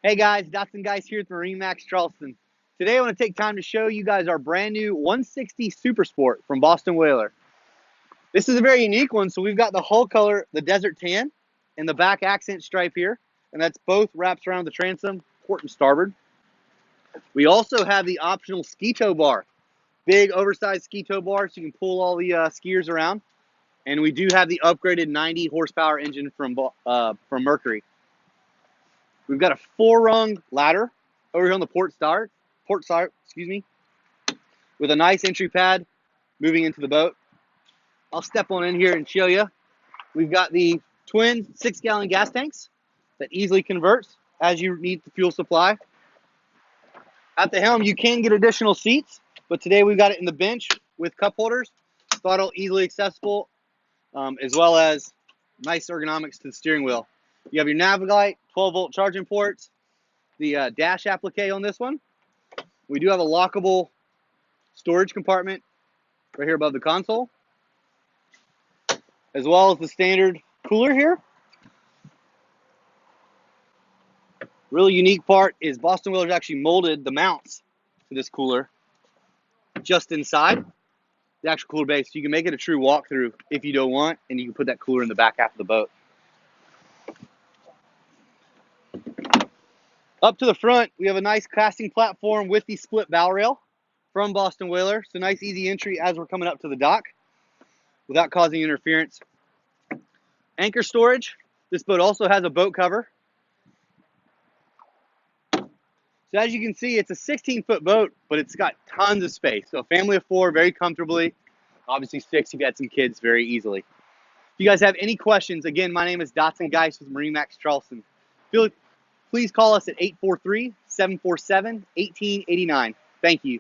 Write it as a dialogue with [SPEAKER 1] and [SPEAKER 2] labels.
[SPEAKER 1] Hey guys, Dotson Guys here with MarineMax Charleston. Today I want to take time to show you guys our brand new 160 Super Sport from Boston Whaler. This is a very unique one, so we've got the hull color, the desert tan, and the back accent stripe here, and that's both wraps around the transom, port and starboard. We also have the optional ski tow bar, big oversized ski tow bar so you can pull all the skiers around. And we do have the upgraded 90 horsepower engine from Mercury. We've got a 4-rung ladder over here on the port side, with a nice entry pad moving into the boat. I'll step on in here and show you. We've got the twin 6-gallon gas tanks that easily converts as you need the fuel supply. At the helm, you can get additional seats, but today we've got it in the bench with cup holders, throttle easily accessible, as well as nice ergonomics to the steering wheel. You have your nav light, 12-volt charging ports, the dash applique on this one. We do have a lockable storage compartment right here above the console, as well as the standard cooler here. Really unique part is Boston Whaler's actually molded the mounts for this cooler just inside the actual cooler base, so you can make it a true walkthrough if you don't want, and you can put that cooler in the back half of the boat. Up to the front, we have a nice casting platform with the split bow rail from Boston Whaler. So nice, easy entry as we're coming up to the dock without causing interference. Anchor storage. This boat also has a boat cover. So as you can see, it's a 16-foot boat, but it's got tons of space. So a family of 4 very comfortably. Obviously 6 if you had some kids very easily. If you guys have any questions, again, my name is Dotson Geis with MarineMax Charleston. Please call us at 843-747-1889. Thank you.